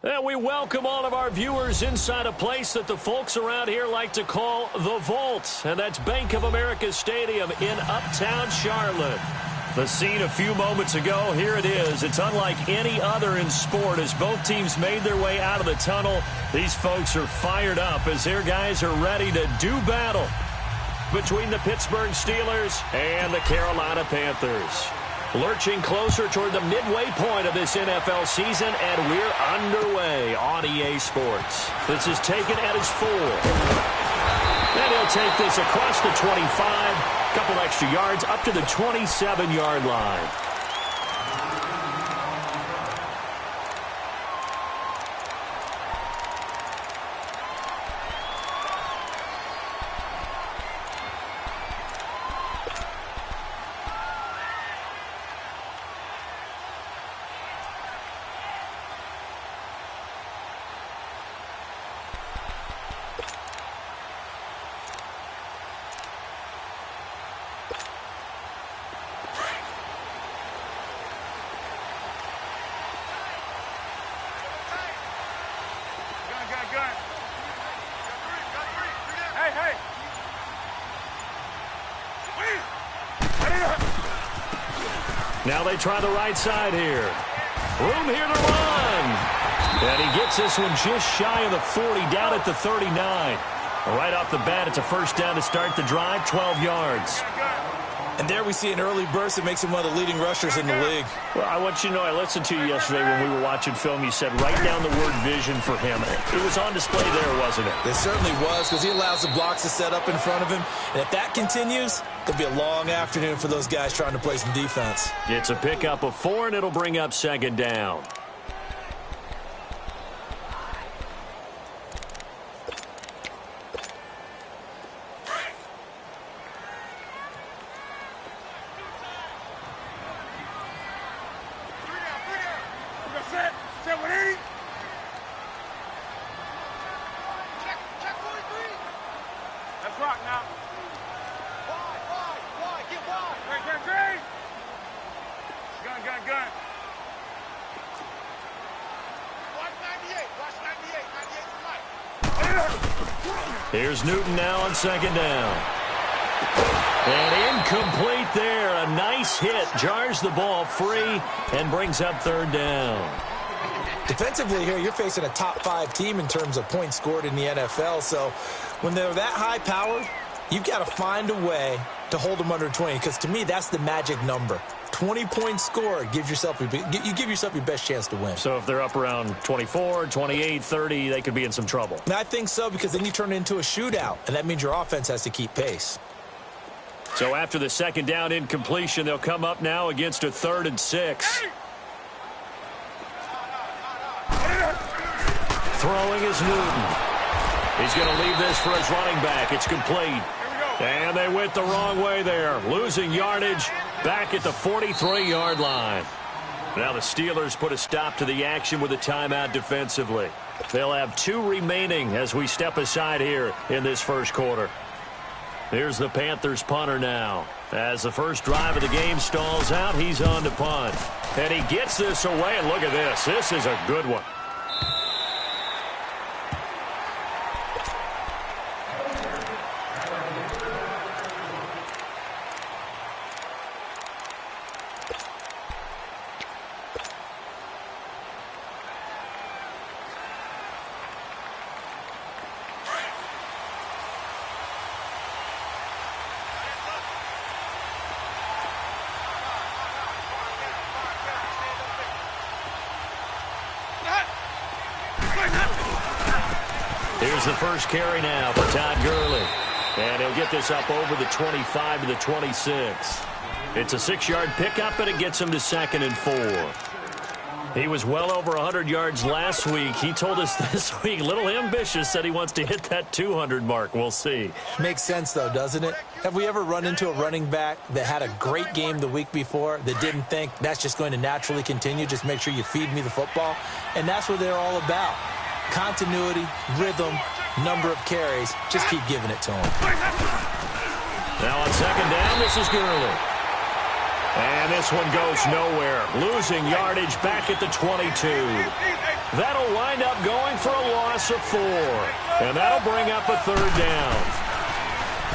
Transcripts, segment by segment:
And we welcome all of our viewers inside a place that the folks around here like to call the Vault. And that's Bank of America Stadium in Uptown Charlotte. The scene a few moments ago, here it is. It's unlike any other in sport as both teams made their way out of the tunnel. These folks are fired up as their guys are ready to do battle between the Pittsburgh Steelers and the Carolina Panthers. Lurching closer toward the midway point of this NFL season, and we're underway on EA Sports. This is taken at his 4. And he'll take this across the 25, couple extra yards up to the 27-yard line. Now they try the right side here. Room here to run. And he gets this one just shy of the 40, down at the 39. Right off the bat, it's a first down to start the drive, 12 yards. And there we see an early burst that makes him one of the leading rushers in the league. Well, I want you to know, I listened to you yesterday when we were watching film. You said write down the word vision for him. It was on display there, wasn't it? It certainly was, because he allows the blocks to set up in front of him. And if that continues, it'll be a long afternoon for those guys trying to play some defense. It's a pickup of 4, and it'll bring up second down. Here's Newton now on second down. And incomplete there. A nice hit. Jars the ball free and brings up third down. Defensively here, you're facing a top 5 team in terms of points scored in the NFL. So when they're that high powered, you've got to find a way to hold them under 20. Because to me, that's the magic number. 20 points scored, you give yourself your best chance to win. So if they're up around 24, 28, 30, they could be in some trouble. And I think so, because then you turn it into a shootout, and that means your offense has to keep pace. So after the second down incompletion, they'll come up now against a 3rd and 6. Throwing is Newton. He's going to leave this for his running back. It's complete. And they went the wrong way there, losing yardage back at the 43-yard line. Now the Steelers put a stop to the action with a timeout defensively. They'll have 2 remaining as we step aside here in this first quarter. Here's the Panthers punter now. As the first drive of the game stalls out, he's on to punt. And he gets this away, and look at this. This is a good one. Here's the first carry now for Todd Gurley. And he'll get this up over the 25 to the 26. It's a 6-yard pickup, and it gets him to 2nd and 4. He was well over 100 yards last week. He told us this week, a little ambitious, said he wants to hit that 200 mark. We'll see. Makes sense, though, doesn't it? Have we ever run into a running back that had a great game the week before that didn't think that's just going to naturally continue? Just make sure you feed me the football. And that's what they're all about. Continuity, rhythm, number of carries. Just keep giving it to him. Now on second down, this is Gurley. And this one goes nowhere. Losing yardage back at the 22. That'll wind up going for a loss of 4. And that'll bring up a 3rd down.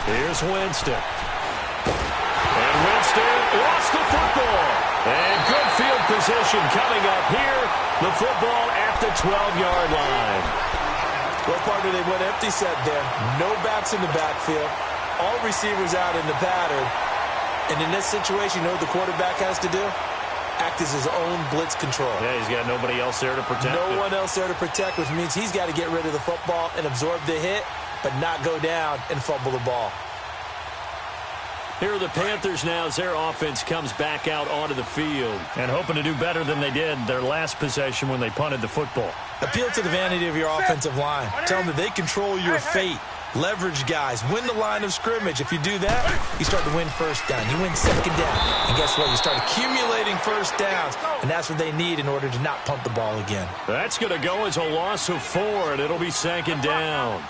Here's Winston. And Winston lost the football. And good field position coming up here. The football at the 12-yard line. Well, partner, they went empty set there. No backs in the backfield. All receivers out in the pattern. And in this situation, you know what the quarterback has to do? Act as his own blitz control. Yeah, he's got nobody else there to protect. No one else there to protect, which means he's got to get rid of the football and absorb the hit, but not go down and fumble the ball. Here are the Panthers now as their offense comes back out onto the field and hoping to do better than they did their last possession when they punted the football. Appeal to the vanity of your offensive line. Tell them that they control your fate. Leverage guys. Win the line of scrimmage. If you do that, you start to win first down. You win second down. And guess what? You start accumulating first downs. And that's what they need in order to not punt the ball again. That's going to go as a loss of 4, and it'll be 2nd down.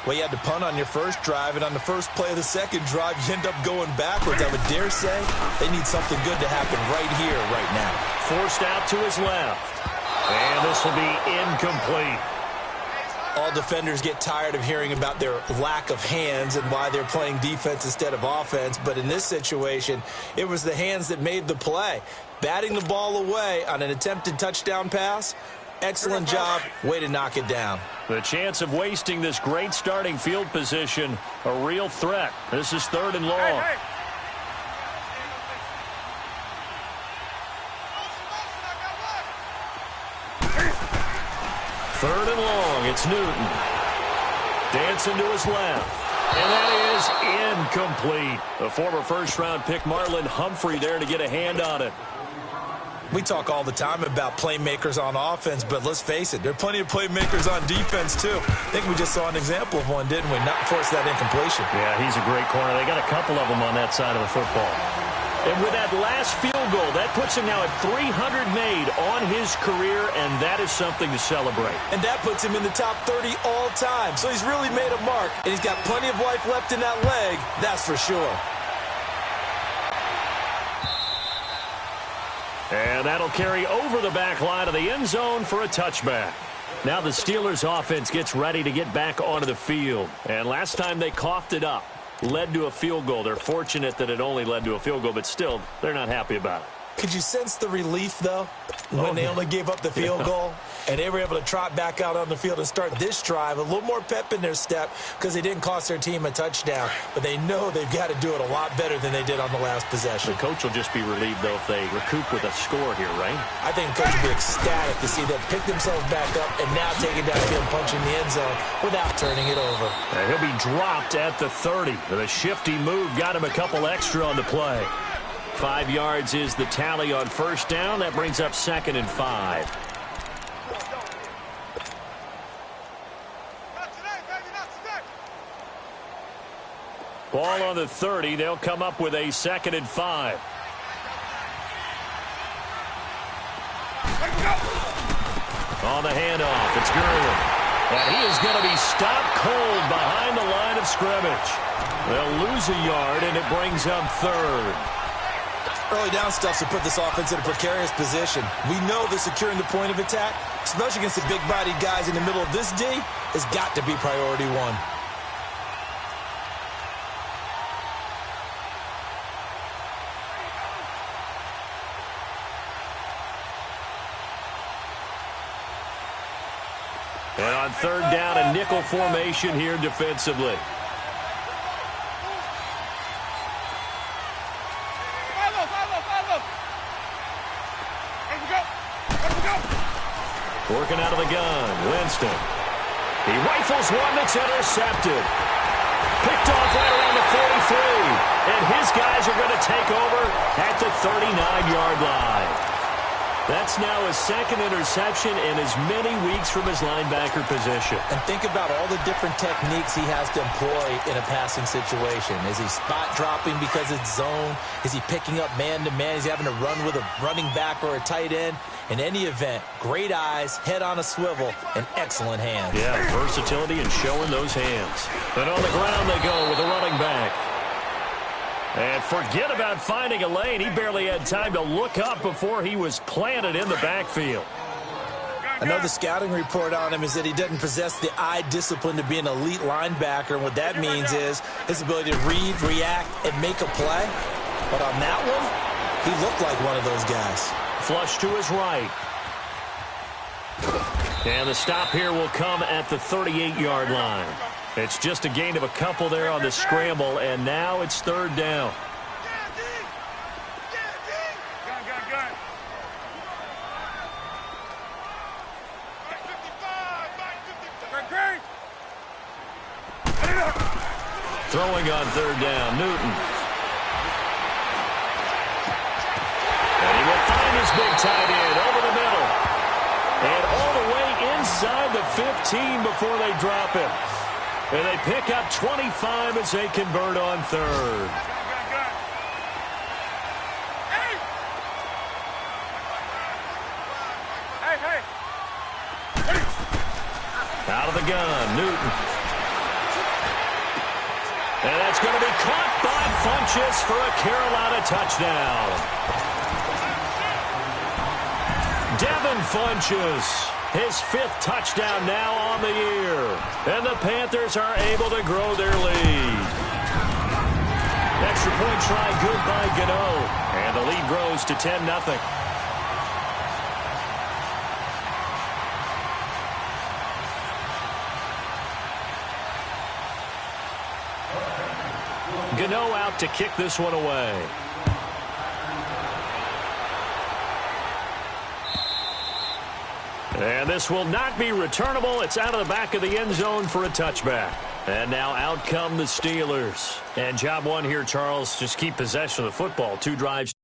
Well, you had to punt on your first drive, and on the first play of the second drive, you end up going backwards. I would dare say they need something good to happen right here, right now. Forced out to his left. And this will be incomplete. All defenders get tired of hearing about their lack of hands and why they're playing defense instead of offense. But in this situation, it was the hands that made the play. Batting the ball away on an attempted touchdown pass. Excellent job. Way to knock it down. The chance of wasting this great starting field position, a real threat. This is 3rd and long. Third and long, it's Newton. Dancing to his left. And that is incomplete. The former first-round pick Marlon Humphrey there to get a hand on it. We talk all the time about playmakers on offense, but let's face it, there are plenty of playmakers on defense, too. I think we just saw an example of one, didn't we? Not force that incompletion. Yeah, he's a great corner. They got a couple of them on that side of the football. And with that last field goal, that puts him now at 300 made on his career, and that is something to celebrate. And that puts him in the top 30 all time. So he's really made a mark, and he's got plenty of life left in that leg, that's for sure. And that'll carry over the back line of the end zone for a touchback. Now the Steelers' offense gets ready to get back onto the field. And last time they coughed it up, led to a field goal. They're fortunate that it only led to a field goal, but still, they're not happy about it. Could you sense the relief, though, when they only gave up the field goal? And they were able to trot back out on the field and start this drive. A little more pep in their step because they didn't cost their team a touchdown. But they know they've got to do it a lot better than they did on the last possession. The coach will just be relieved, though, if they recoup with a score here, right? I think the coach will be ecstatic to see them pick themselves back up and now take it downfield, punching the end zone without turning it over. And he'll be dropped at the 30. The shifty move got him a couple extra on the play. 5 yards is the tally on first down. That brings up 2nd and 5. Ball on the 30. They'll come up with a 2nd and 5. On the handoff, it's Gurley. And he is going to be stopped cold behind the line of scrimmage. They'll lose a yard, and it brings up 3rd. Early down stuff to put this offense in a precarious position. We know that securing the point of attack, especially against the big-bodied guys in the middle of this D, has got to be priority 1. And on 3rd down, a nickel formation here defensively. Working out of the gun, Winston. He rifles one that's intercepted. Picked off right around the 43. And his guys are going to take over at the 39-yard line. That's now his 2nd interception in as many weeks from his linebacker position. And think about all the different techniques he has to employ in a passing situation. Is he spot dropping because it's zone? Is he picking up man-to-man? Is he having to run with a running back or a tight end? In any event, great eyes, head on a swivel, and excellent hands. Yeah, versatility and showing those hands. And on the ground they go with a running back. And forget about finding a lane. He barely had time to look up before he was planted in the backfield. I know the scouting report on him is that he doesn't possess the eye discipline to be an elite linebacker. And what that means is his ability to read, react, and make a play. But on that one, he looked like one of those guys. Flush to his right. And the stop here will come at the 38-yard line. It's just a gain of a couple there on the scramble, and now it's third down. Throwing on third down, Newton. And he will find his big tight end over the middle. And all the way inside the 15 before they drop him. And they pick up 25 as they convert on third. Out of the gun, Newton. And that's going to be caught by Funchess for a Carolina touchdown. Devin Funchess, his 5th touchdown now on the year. And the Panthers are able to grow their lead. Extra point try good by Gano. And the lead grows to 10-0. Gano out to kick this one away. And this will not be returnable. It's out of the back of the end zone for a touchback. And now out come the Steelers. And job one here, Charles, just keep possession of the football. 2 drives.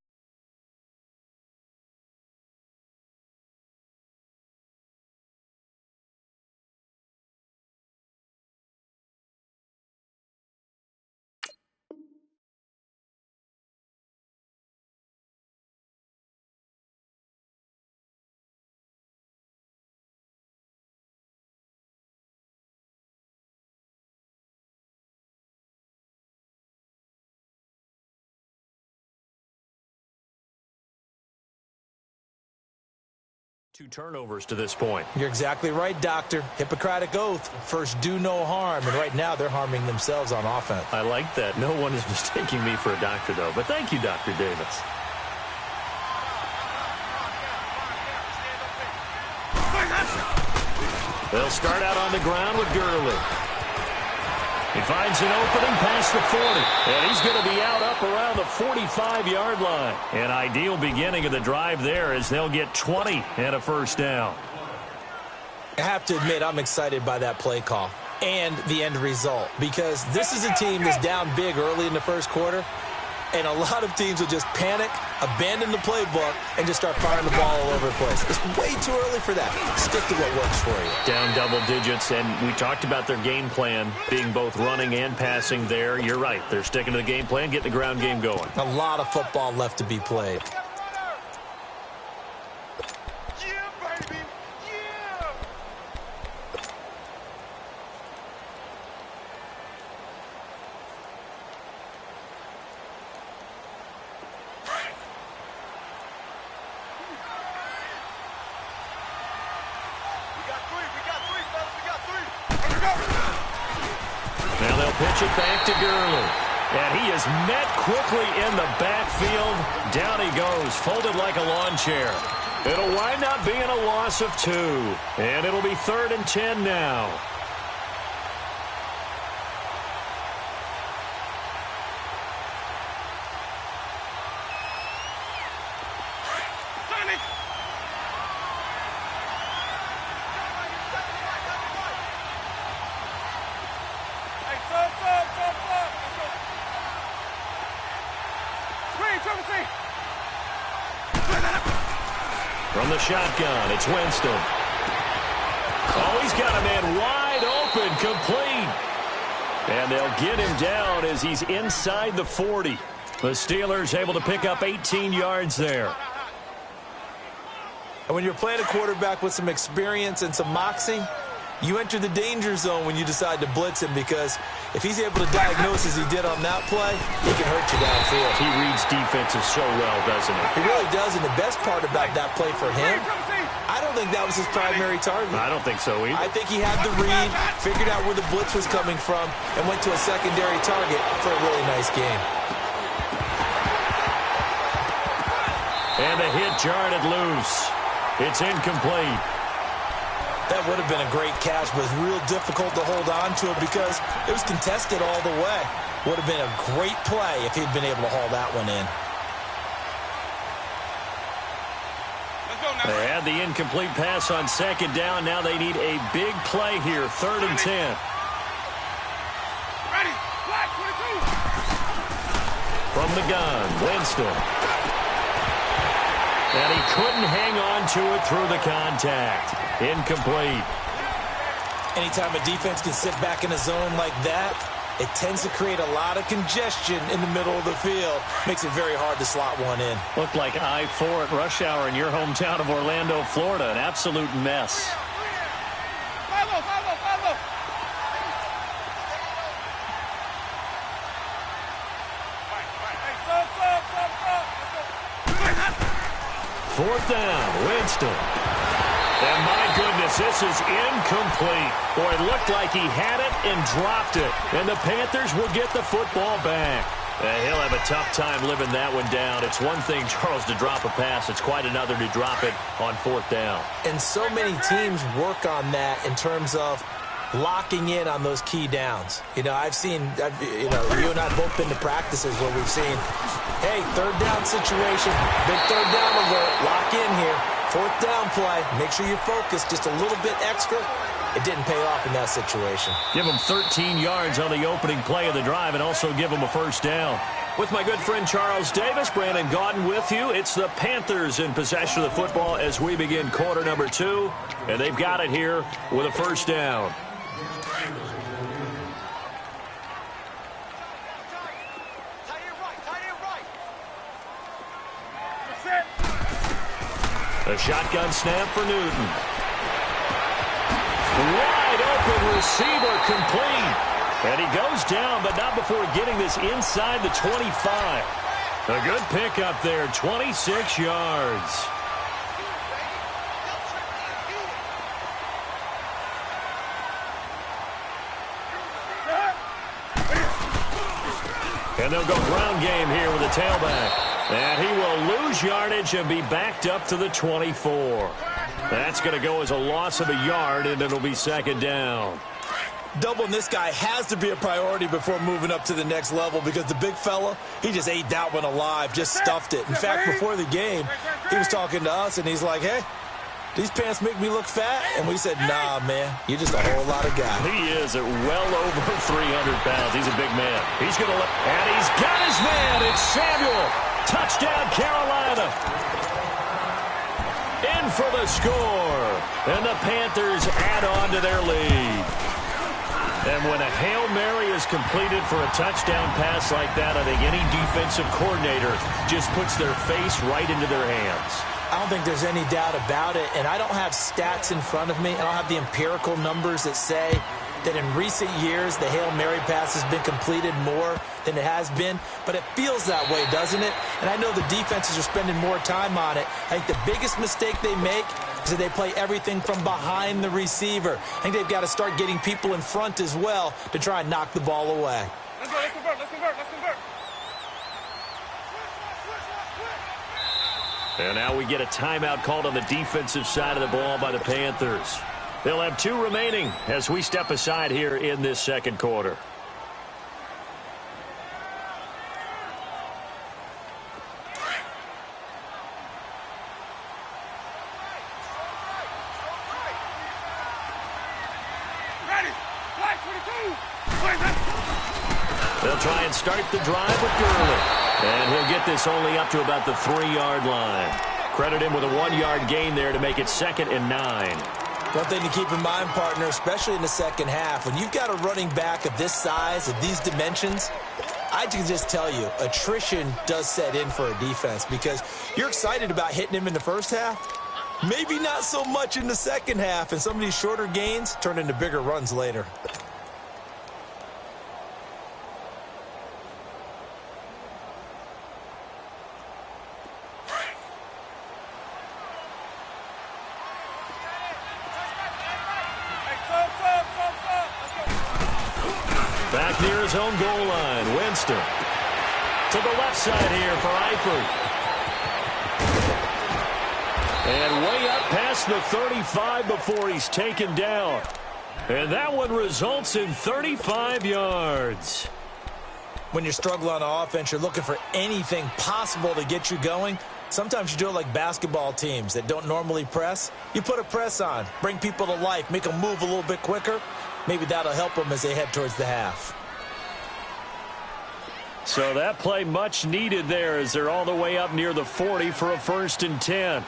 Two turnovers to this point. You're exactly right, Doctor. Hippocratic oath. First, do no harm. And right now, they're harming themselves on offense. I like that. No one is mistaking me for a doctor, though. But thank you, Dr. Davis. They'll start out on the ground with Gurley. He finds an opening past the 40. And he's going to be out up around the 45-yard line. An ideal beginning of the drive there as they'll get 20 and a first down. I have to admit, I'm excited by that play call and the end result, because this is a team that's down big early in the first quarter, and a lot of teams will just panic, abandon the playbook, and just start firing the ball all over the place. It's way too early for that. Stick to what works for you. Down double digits, and we talked about their game plan being both running and passing there. You're right. They're sticking to the game plan, getting the ground game going. A lot of football left to be played. Now they'll pitch it back to Gurley. And he is met quickly in the backfield. Down he goes, folded like a lawn chair. It'll wind up being a loss of 2. And it'll be 3rd and 10 now. From the shotgun, it's Winston. Oh, he's got a man wide open, complete. And they'll get him down as he's inside the 40. The Steelers able to pick up 18 yards there. And when you're playing a quarterback with some experience and some moxie, you enter the danger zone when you decide to blitz him, because if he's able to diagnose as he did on that play, he can hurt you downfield. He reads defenses so well, doesn't he? He really does, and the best part about that play for him, I don't don't think that was his primary target. I don't think so either. I think he had the read, figured out where the blitz was coming from, and went to a secondary target for a really nice game. And the hit jarred it loose. It's incomplete. That would have been a great catch, but it's real difficult to hold on to it because it was contested all the way. Would have been a great play if he'd been able to haul that one in. They had the incomplete pass on second down. Now they need a big play here, 3rd and 10. Ready. Flag 22. From the gun, Winston. And he couldn't hang on to it through the contact. Incomplete. Anytime a defense can sit back in a zone like that, it tends to create a lot of congestion in the middle of the field. Makes it very hard to slot one in. Looked like I-4 at rush hour in your hometown of Orlando, Florida. An absolute mess. Follow. 4th down, Winston. And my goodness, this is incomplete. Boy, it looked like he had it and dropped it. And the Panthers will get the football back. He'll have a tough time living that one down. It's one thing, Charles, to drop a pass. It's quite another to drop it on 4th down. And so many teams work on that in terms of locking in on those key downs. You know, you and I have both been to practices where we've seen, hey, 3rd down situation, big 3rd down alert, lock in here. 4th down play, make sure you're focused just a little bit extra. It didn't pay off in that situation. Give them 13 yards on the opening play of the drive and also give them a 1st down. With my good friend Charles Davis, Brandon Gaudin with you. It's the Panthers in possession of the football as we begin quarter number 2. And they've got it here with a 1st down. A shotgun snap for Newton. Wide open receiver complete. And he goes down, but not before getting this inside the 25. A good pickup there, 26 yards. And they'll go ground game here with a tailback. And he will lose yardage and be backed up to the 24. That's going to go as a loss of a yard, and it'll be 2nd down. Doubling this guy has to be a priority before moving up to the next level because the big fella, he just ate that one alive, just stuffed it. In fact, before the game, he was talking to us, and he's like, hey, these pants make me look fat? And we said, nah, man, you're just a whole lot of guy. He is at well over 300 pounds. He's a big man. He's going to let, and he's got his man. It's Samuel. Touchdown, Carolina. In for the score. And the Panthers add on to their lead. And when a Hail Mary is completed for a touchdown pass like that, I think any defensive coordinator just puts their face right into their hands. I don't think there's any doubt about it, and I don't have stats in front of me. I don't have the empirical numbers that say that in recent years the Hail Mary pass has been completed more than it has been, but it feels that way, doesn't it? And I know the defenses are spending more time on it. I think the biggest mistake they make is that they play everything from behind the receiver. I think they've got to start getting people in front as well to try and knock the ball away. Let's convert. And now we get a timeout called on the defensive side of the ball by the Panthers. They'll have 2 remaining as we step aside here in this 2nd quarter. Ready. Flag 22. They'll try and start the drive with Gurley. And he'll get this only up to about the 3-yard line. Credit him with a 1-yard gain there to make it 2nd and 9. One thing to keep in mind, partner, especially in the second half, when you've got a running back of this size, of these dimensions, I can just tell you, attrition does set in for a defense because you're excited about hitting him in the first half. Maybe not so much in the second half, and some of these shorter gains turn into bigger runs later. Back near his own goal line. Winston. To the left side here for Eifert. And way up past the 35 before he's taken down. And that one results in 35 yards. When you're struggling on offense, you're looking for anything possible to get you going. Sometimes you do it like basketball teams that don't normally press. You put a press on, bring people to life, make them move a little bit quicker. Maybe that'll help them as they head towards the half. So that play much needed there as they're all the way up near the 40 for a 1st and 10.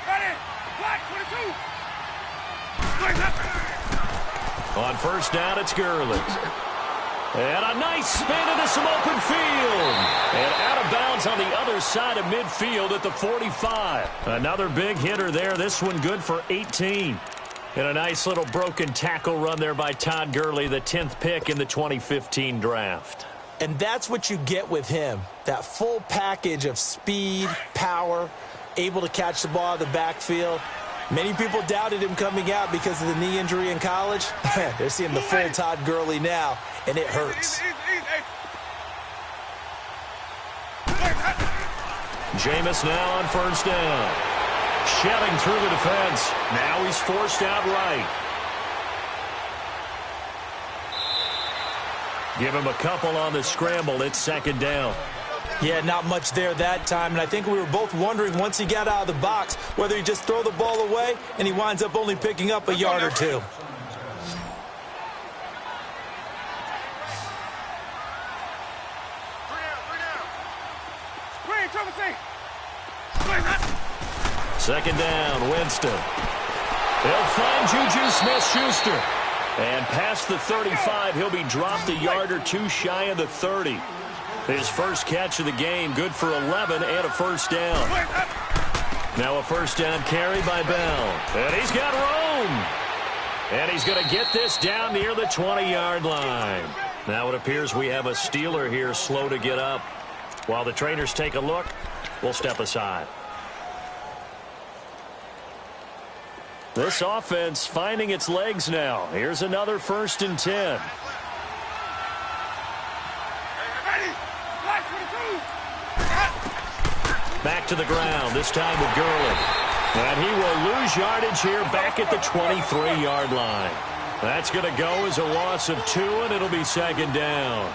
Ready. Black 22. On 1st down, it's Gurley. And a nice spin into some open field. And out of bounds on the other side of midfield at the 45. Another big hitter there. This one good for 18. And a nice little broken tackle run there by Todd Gurley, the 10th pick in the 2015 draft. And that's what you get with him. That full package of speed, power, able to catch the ball out of the backfield. Many people doubted him coming out because of the knee injury in college. They're seeing the full Todd Gurley now, and it hurts. Jameis now on 1st down. Shelling through the defense. Now he's forced out right. Give him a couple on the scramble. It's 2nd down. Yeah, not much there that time, and I think we were both wondering once he got out of the box whether he'd just throw the ball away, and he winds up only picking up a yard or two. Second down, Winston. He'll find Juju Smith-Schuster. And past the 35, he'll be dropped a yard or two shy of the 30. His first catch of the game, good for 11 and a 1st down. Now a 1st down carry by Bell. And he's got room. And he's going to get this down near the 20-yard line. Now it appears we have a Steeler here slow to get up. While the trainers take a look, we'll step aside. This offense finding its legs now. Here's another 1st and 10. Back to the ground, this time with Gurley. And he will lose yardage here back at the 23-yard line. That's going to go as a loss of 2, and it'll be 2nd down.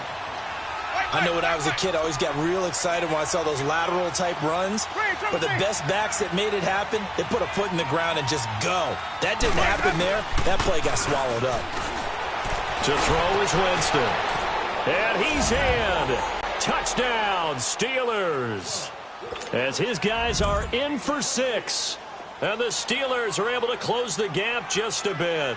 I know when I was a kid, I always got real excited when I saw those lateral-type runs. But the best backs that made it happen, they put a foot in the ground and just go. That didn't happen there. That play got swallowed up. To throw is Winston. And he's in. Touchdown, Steelers. As his guys are in for 6. And the Steelers are able to close the gap just a bit.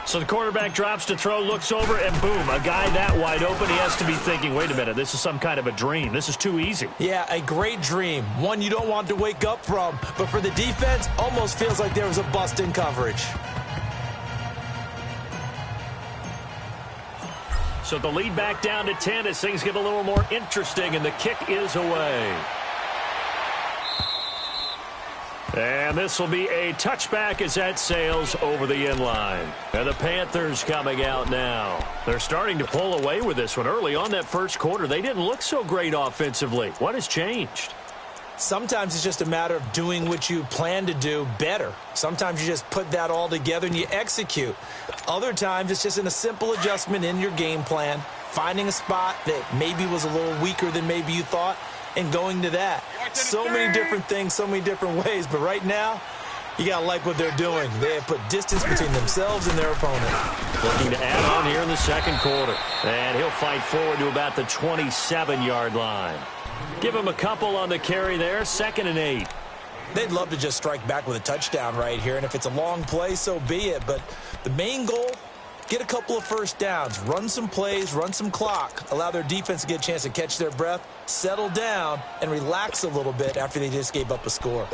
So the quarterback drops to throw, looks over, and boom, a guy that wide open, he has to be thinking, wait a minute, this is some kind of a dream. This is too easy. Yeah, a great dream. One you don't want to wake up from. But for the defense, almost feels like there was a bust in coverage. So the lead back down to 10 as things get a little more interesting, and the kick is away. And this will be a touchback as that sails over the end line. And the Panthers coming out now. They're starting to pull away with this one. Early on that first quarter, they didn't look so great offensively. What has changed? Sometimes it's just a matter of doing what you plan to do better. Sometimes you just put that all together and you execute. Other times it's just in a simple adjustment in your game plan, finding a spot that maybe was a little weaker than maybe you thought, and going to that. So many different things, so many different ways. But right now, you got to like what they're doing. They have put distance between themselves and their opponent. Looking to add on here in the second quarter. And he'll fight forward to about the 27-yard line. Give him a couple on the carry there. 2nd and 8. They'd love to just strike back with a touchdown right here. And if it's a long play, so be it. But the main goal, get a couple of first downs, run some plays, run some clock, allow their defense to get a chance to catch their breath, settle down, and relax a little bit after they just gave up a score.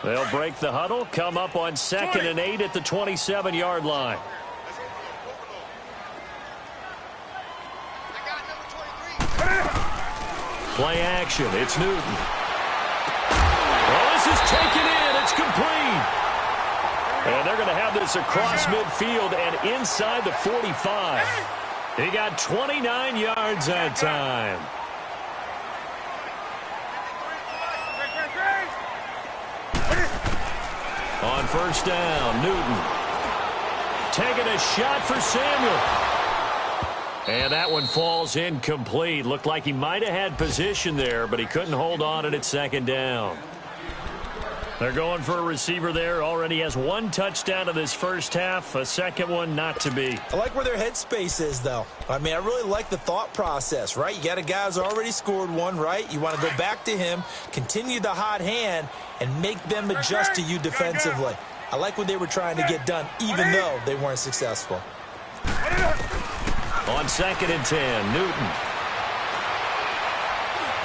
They'll break the huddle, come up on 2nd and 8 at the 27-yard line. Play action. It's Newton. Oh, this is taken in. It's complete. And they're going to have this across midfield and inside the 45. He got 29 yards that time. On first down, Newton taking a shot for Samuel. And that one falls incomplete. Looked like he might have had position there, but he couldn't hold on at second down. They're going for a receiver there. Already has one touchdown in this first half. A second one not to be. I like where their headspace is, though. I mean, I really like the thought process, right? You got a guy who's already scored one, right? You want to go back to him, continue the hot hand, and make them adjust to you defensively. I like what they were trying to get done, even though they weren't successful. On 2nd and 10, Newton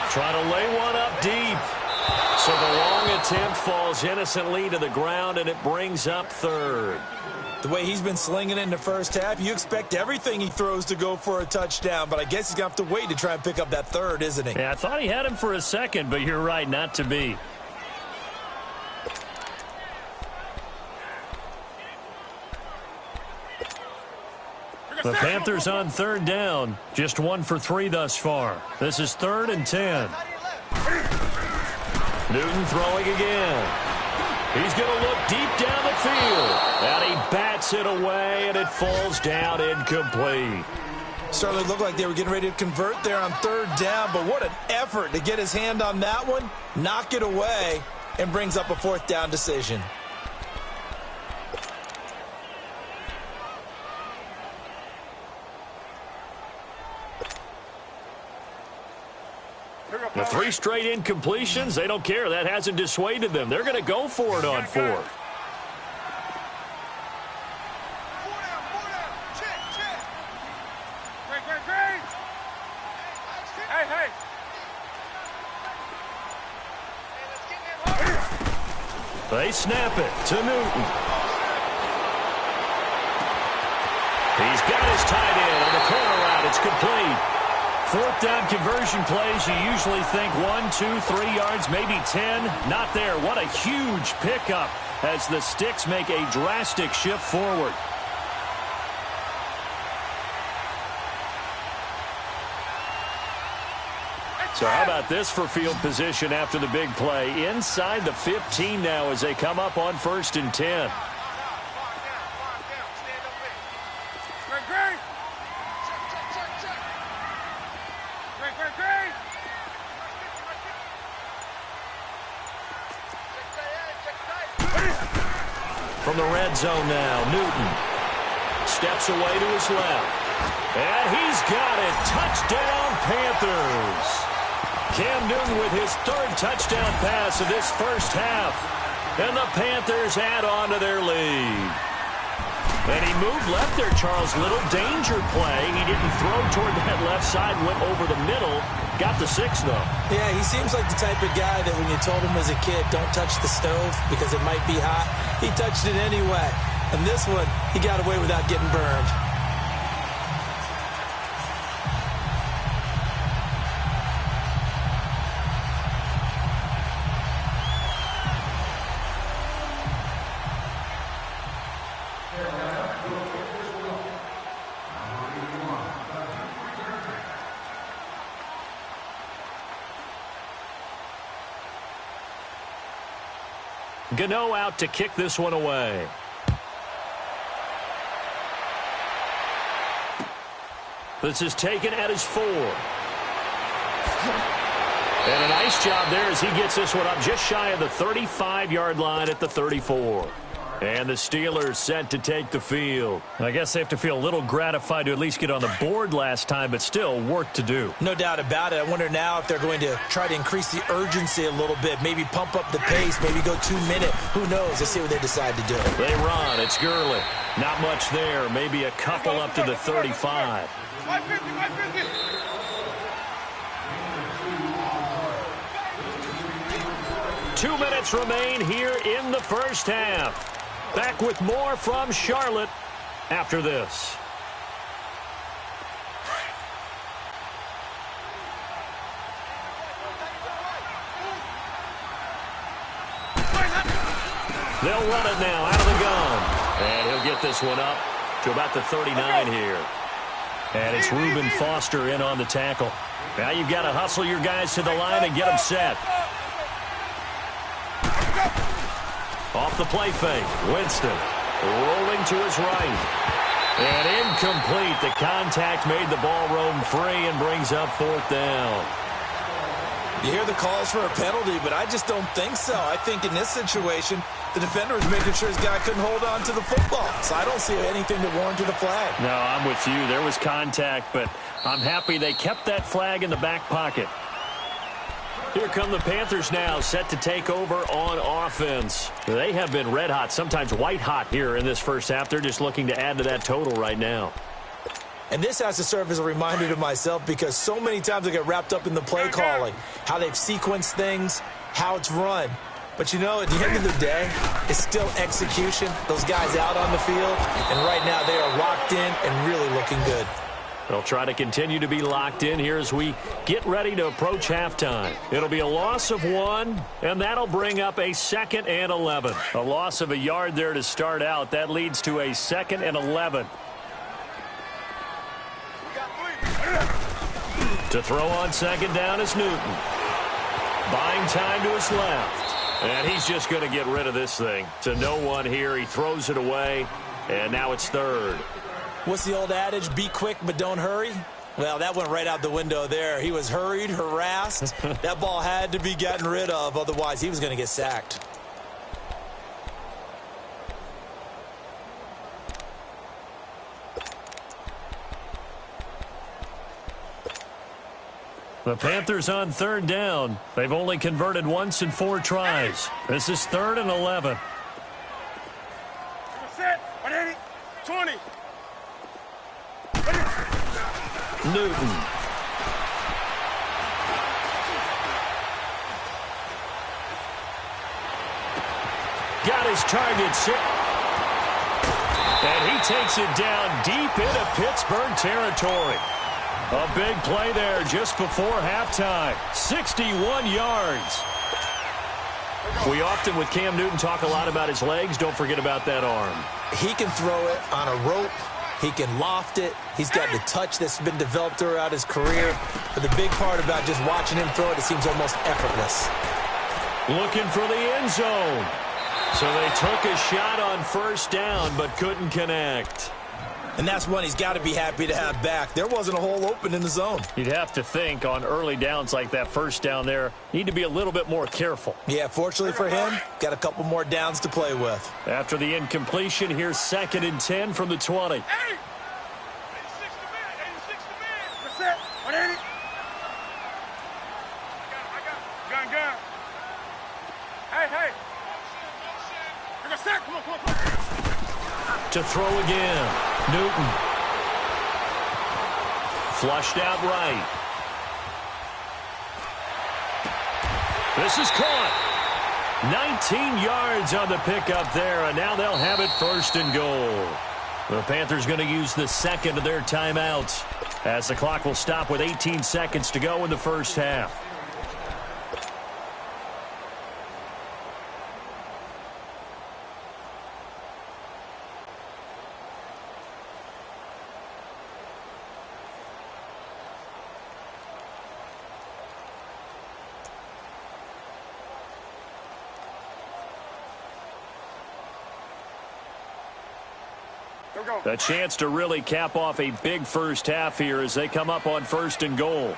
trying to lay one up deep. So the long attempt falls innocently to the ground, and it brings up third. The way he's been slinging it in the first half, you expect everything he throws to go for a touchdown, but I guess he's going to have to wait to try and pick up that third, isn't he? Yeah, I thought he had him for a second, but you're right, not to be. The Panthers on third down. Just 1 for 3 thus far. This is 3rd and 10. Newton throwing again. He's going to look deep down the field. And he bats it away, and it falls down incomplete. Certainly looked like they were getting ready to convert there on third down, but what an effort to get his hand on that one, knock it away, and brings up a 4th down decision. The 3 straight incompletions, they don't care. That hasn't dissuaded them. They're going to go for it on 4th. They snap it to Newton. He's got his tight end on the corner route. It's complete. 4th down conversion plays, you usually think 1, 2, 3 yards, maybe 10. Not there. What a huge pickup as the Sticks make a drastic shift forward. So how about this for field position after the big play? Inside the 15 now as they come up on 1st and 10. From the red zone now, Newton steps away to his left. And he's got it. Touchdown, Panthers. Cam Newton with his 3rd touchdown pass of this first half. And the Panthers add on to their lead. And he moved left there, Charles. Little danger play. He didn't throw toward that left side, went over the middle. Got the 6, though. Yeah, he seems like the type of guy that when you told him as a kid, don't touch the stove because it might be hot, he touched it anyway. And this one, he got away without getting burned. Gano out to kick this one away. This is taken at his 4. And a nice job there as he gets this one up just shy of the 35-yard line at the 34. And the Steelers set to take the field. I guess they have to feel a little gratified to at least get on the board last time, but still work to do. No doubt about it. I wonder now if they're going to try to increase the urgency a little bit, maybe pump up the pace, maybe go 2-minute. Who knows? Let's see what they decide to do. They run. It's Gurley. Not much there. Maybe a couple up to the 35. 2 minutes remain here in the first half. Back with more from Charlotte after this. They'll run it now out of the gun. They'll get this one up to about the 39 here. And it's Reuben Foster in on the tackle. Now you've got to hustle your guys to the line and get them set. Off the play fake, Winston rolling to his right. And incomplete. The contact made the ball roam free and brings up 4th down. You hear the calls for a penalty, but I just don't think so. I think in this situation, the defender was making sure his guy couldn't hold on to the football. So I don't see anything that warranted a flag. No, I'm with you. There was contact, but I'm happy they kept that flag in the back pocket. Here come the Panthers now, set to take over on offense. They have been red hot, sometimes white hot here in this first half. They're just looking to add to that total right now. And this has to serve as a reminder to myself because so many times I get wrapped up in the play calling, how they've sequenced things, how it's run. But, you know, at the end of the day, it's still execution. Those guys out on the field, and right now they are locked in and really looking good. They'll try to continue to be locked in here as we get ready to approach halftime. It'll be a loss of 1, and that'll bring up a 2nd and 11. A loss of a yard there to start out. That leads to a 2nd and 11. To throw on 2nd down is Newton. Buying time to his left. And he's just going to get rid of this thing. To no one here. He throws it away, and now it's 3rd. What's the old adage? Be quick, but don't hurry. Well, that went right out the window there. He was hurried, harassed. That ball had to be gotten rid of. Otherwise, he was going to get sacked. The Panthers on 3rd down. They've only converted once in 4 tries. This is 3rd and 11. Set. 180. 20. Newton. Got his target set. And he takes it down deep into Pittsburgh territory. A big play there just before halftime. 61 yards. We often, with Cam Newton, talk a lot about his legs. Don't forget about that arm. He can throw it on a rope. He can loft it. He's got the touch that's been developed throughout his career. But the big part about just watching him throw it, it seems almost effortless. Looking for the end zone. So they took a shot on 1st down, but couldn't connect. And that's one he's got to be happy to have back. There wasn't a hole open in the zone. You'd have to think on early downs like that 1st down there, need to be a little bit more careful. Yeah, fortunately for him, got a couple more downs to play with. After the incompletion, here's 2nd and 10 from the 20. 86 to man. 86 to man. Set. 180. I got it. Gun. Hey. You're set. Come on. To throw again. Newton. Flushed out right. This is caught. 19 yards on the pickup there, and now they'll have it 1st and goal. The Panthers going to use the 2nd of their timeouts as the clock will stop with 18 seconds to go in the first half. A chance to really cap off a big first half here as they come up on 1st and goal.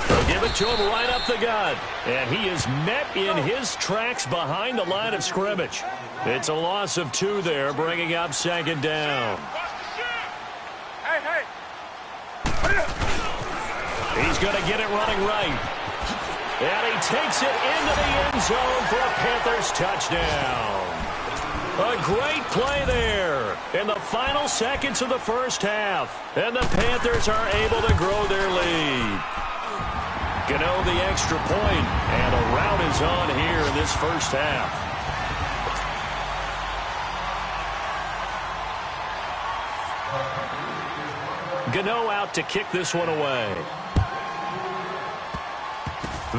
They'll give it to him right up the gut. And he is met in his tracks behind the line of scrimmage. It's a loss of 2 there, bringing up 2nd down. He's going to get it running right. And he takes it into the end zone for a Panthers touchdown. A great play there in the final seconds of the first half. And the Panthers are able to grow their lead. Gano the extra point, and a rout is on here in this first half. Gano out to kick this one away.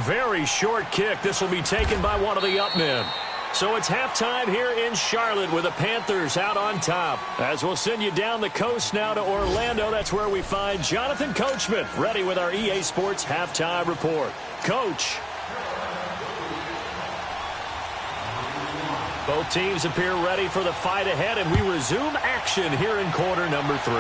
Very short kick. This will be taken by one of the up men. So it's halftime here in Charlotte with the Panthers out on top. As we'll send you down the coast now to Orlando, that's where we find Jonathan Coachman ready with our EA Sports halftime report. Coach. Both teams appear ready for the fight ahead, and we resume action here in quarter number 3.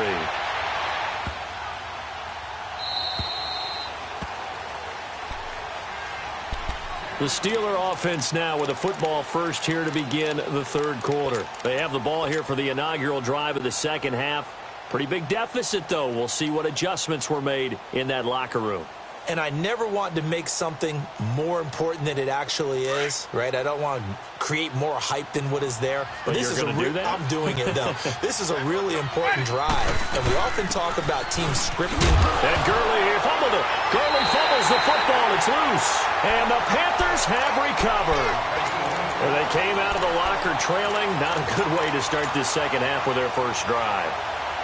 The Steeler offense now with a football first here to begin the third quarter. They have the ball here for the inaugural drive of the second half. Pretty big deficit, though. We'll see what adjustments were made in that locker room. And I never want to make something more important than it actually is, right? I don't want to create more hype than what is there. But this is do that? I'm doing it, though. This is a really important drive. And we often talk about team scripting. And Gurley fumbled it. Gurley fumbles the football. It's loose. And the Panthers have recovered. And they came out of the locker trailing. Not a good way to start this second half with their first drive.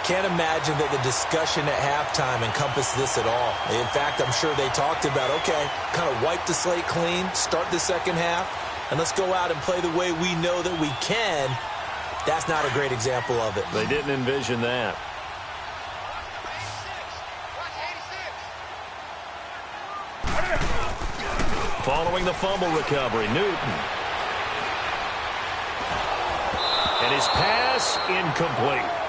Can't imagine that the discussion at halftime encompassed this at all. In fact, I'm sure they talked about, okay, kind of wipe the slate clean, start the second half, and let's go out and play the way we know that we can. That's not a great example of it. They didn't envision that. Following the fumble recovery, Newton. And his pass incomplete.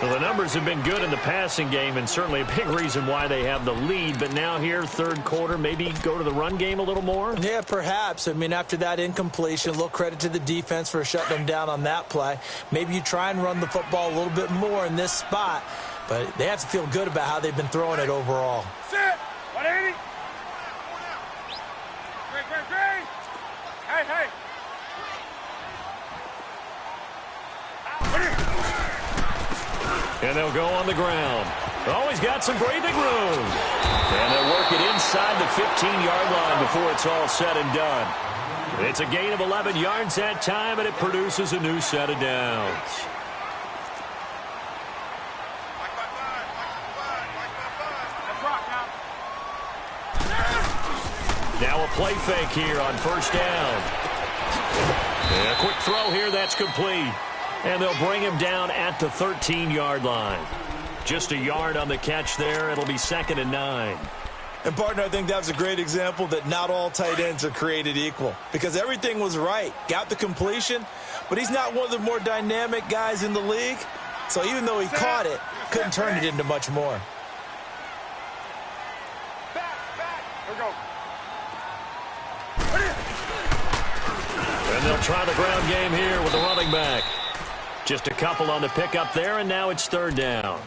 Well, the numbers have been good in the passing game, and certainly a big reason why they have the lead. But now here, third quarter, maybe go to the run game a little more? Yeah, perhaps. I mean, after that incompletion, a little credit to the defense for shutting them down on that play. Maybe you try and run the football a little bit more in this spot. But they have to feel good about how they've been throwing it overall. Sit. 180. Great. Hey. And they'll go on the ground. Always got some breathing room. And they'll work it inside the 15-yard line before it's all said and done. It's a gain of 11 yards that time, and it produces a new set of downs. Now a play fake here on first down. And a quick throw here, that's complete. And they'll bring him down at the 13-yard line. Just a yard on the catch there. It'll be 2nd and 9. And, partner, I think that was a great example that not all tight ends are created equal. Because everything was right. Got the completion, but he's not one of the more dynamic guys in the league. So even though he caught it, couldn't turn it into much more. Here we go. And they'll try the ground game here with the running back. Just a couple on the pickup there, and now it's third down.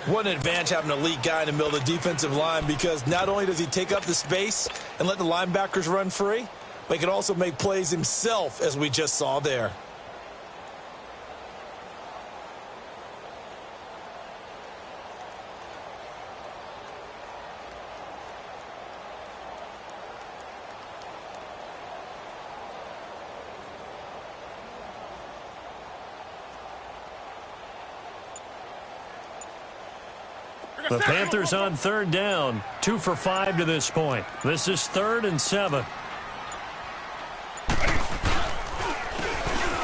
What an advantage having an elite guy in the middle of the defensive line, because not only does he take up the space and let the linebackers run free, but he can also make plays himself, as we just saw there. The Panthers on third down, 2 for 5 to this point. This is 3rd and 7.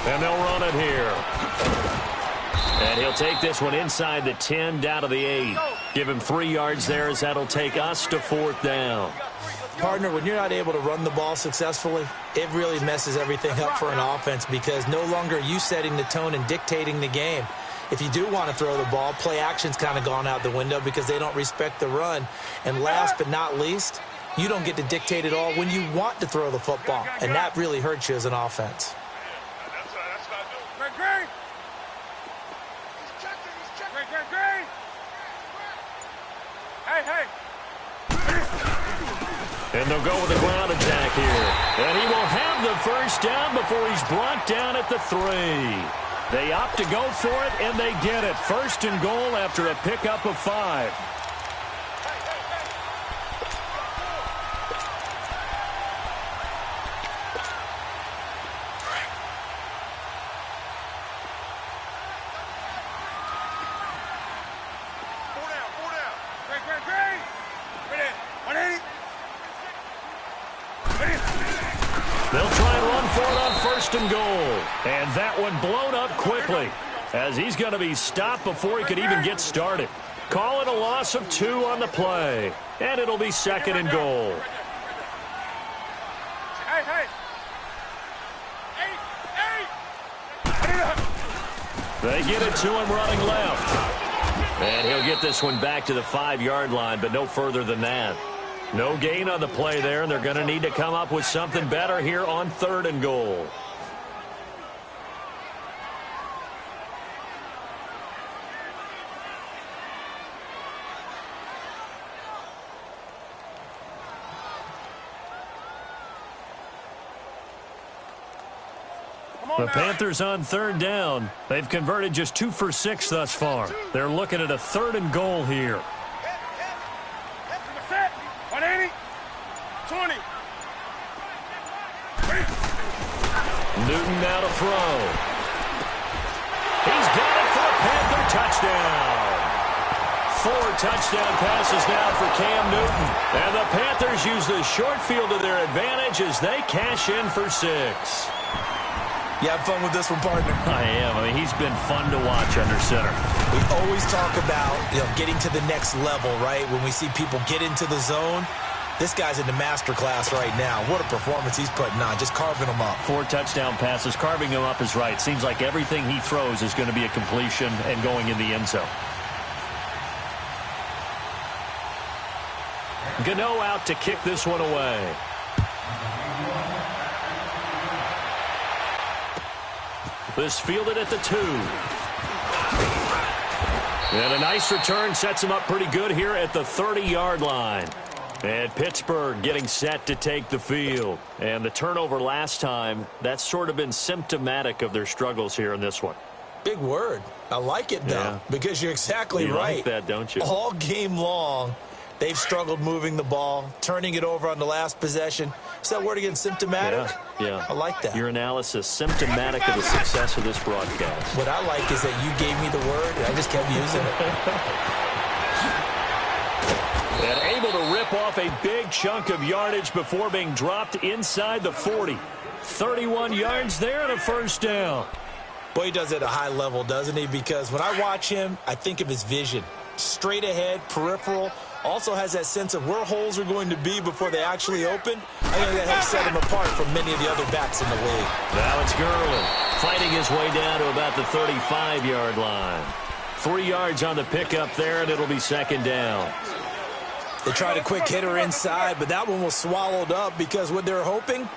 And they'll run it here. And he'll take this one inside the 10, down to the 8. Give him 3 yards there, as that'll take us to 4th down. Partner, when you're not able to run the ball successfully, it really messes everything up for an offense, because no longer are you setting the tone and dictating the game. If you do want to throw the ball, play action's kind of gone out the window because they don't respect the run. And last but not least, you don't get to dictate it all when you want to throw the football. And that really hurts you as an offense. That's what I do. Great. He's checking. Great. Hey. And they'll go with a ground attack here. And he will have the first down before he's brought down at the 3. They opt to go for it, and they get it. 1st and goal after a pickup of 5. They'll try and run for it on 1st and goal. And that one blown up quickly, as he's going to be stopped before he could even get started. Call it a loss of 2 on the play. And it'll be 2nd and goal. They get it to him running left. And he'll get this one back to the 5-yard line, but no further than that. No gain on the play there, and they're going to need to come up with something better here on 3rd and goal. The Panthers on 3rd down. They've converted just 2 for 6 thus far. They're looking at a 3rd and goal here. 180, 20. Newton now to throw. He's got it for a Panther touchdown. 4 touchdown passes now for Cam Newton. And the Panthers use the short field to their advantage as they cash in for 6. You have fun with this one, partner? I am. I mean, he's been fun to watch under center. We always talk about, getting to the next level, right? When we see people get into the zone, this guy's in the master class right now. What a performance he's putting on, just carving them up. 4 touchdown passes. Carving him up is right. Seems like everything he throws is going to be a completion and going in the end zone. Gano out to kick this one away. This fielded at the 2. And a nice return sets him up pretty good here at the 30-yard line. And Pittsburgh getting set to take the field. And the turnover last time, that's sort of been symptomatic of their struggles here in this one. Big word. I like it, though, because you're exactly right. You like that, don't you? All game long, they've struggled moving the ball, turning it over on the last possession. Is that word again, symptomatic? Yeah. I like that. Your analysis, symptomatic of the success of this broadcast. What I like is that you gave me the word, and I just kept using it. And able to rip off a big chunk of yardage before being dropped inside the 40. 31 yards there and a 1st down. Boy, he does it at a high level, doesn't he? Because when I watch him, I think of his vision. Straight ahead, peripheral. Also has that sense of where holes are going to be before they actually open. I think that helps set him apart from many of the other backs in the league. Now it's Gurley fighting his way down to about the 35-yard line. 3 yards on the pickup there, and it'll be 2nd down. They tried a quick hitter inside, but that one was swallowed up because what they're hoping,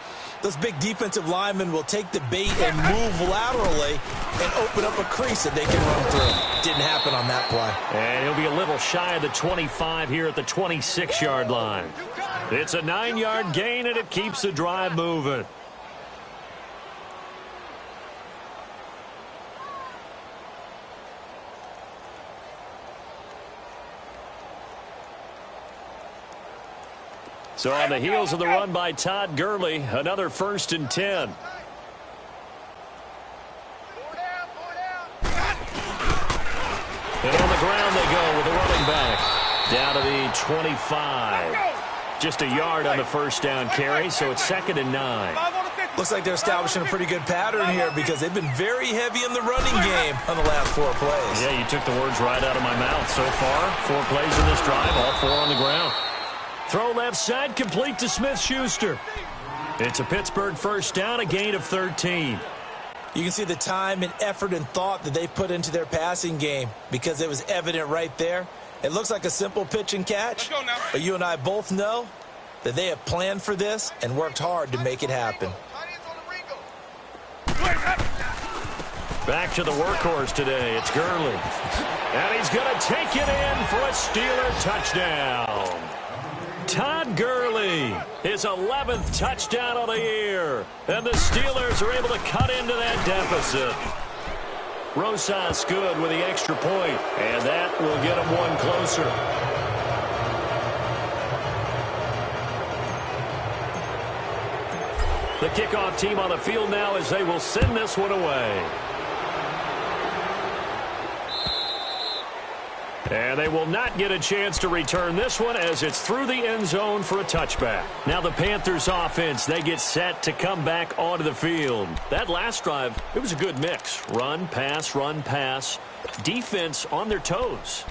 those big defensive linemen will take the bait and move laterally and open up a crease that they can run through. Didn't happen on that play. And he'll be a little shy of the 25 here at the 26-yard line. It's a 9-yard gain, and it keeps the drive moving. So on the heels of the run by Todd Gurley, another 1st and 10. And on the ground they go with the running back. Down to the 25. Just a yard on the 1st down carry, so it's 2nd and 9. Looks like they're establishing a pretty good pattern here because they've been very heavy in the running game on the last 4 plays. Yeah, you took the words right out of my mouth so far. 4 plays in this drive, all 4 on the ground. Throw left side, complete to Smith-Schuster. It's a Pittsburgh 1st down, a gain of 13. You can see the time and effort and thought that they put into their passing game because it was evident right there. It looks like a simple pitch and catch, but you and I both know that they have planned for this and worked hard to make it happen. Back to the workhorse today. It's Gurley. And he's going to take it in for a Steeler touchdown. Todd Gurley, his 11th touchdown of the year. And the Steelers are able to cut into that deficit. Rosas good with the extra point, and that will get them one closer. The kickoff team on the field now as they will send this one away. And they will not get a chance to return this one as it's through the end zone for a touchback. Now the Panthers offense, they get set to come back onto the field. That last drive, it was a good mix. Run, pass, defense on their toes.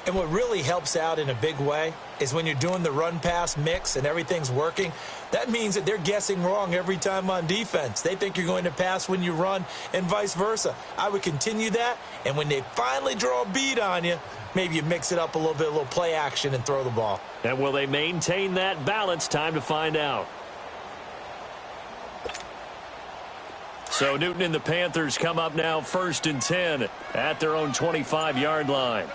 And what really helps out in a big way is when you're doing the run-pass mix and everything's working, that means that they're guessing wrong every time on defense. They think you're going to pass when you run and vice versa. I would continue that, and when they finally draw a beat on you, maybe you mix it up a little bit, a little play action, and throw the ball. And will they maintain that balance? Time to find out. So Newton and the Panthers come up now 1st and 10 at their own 25-yard line.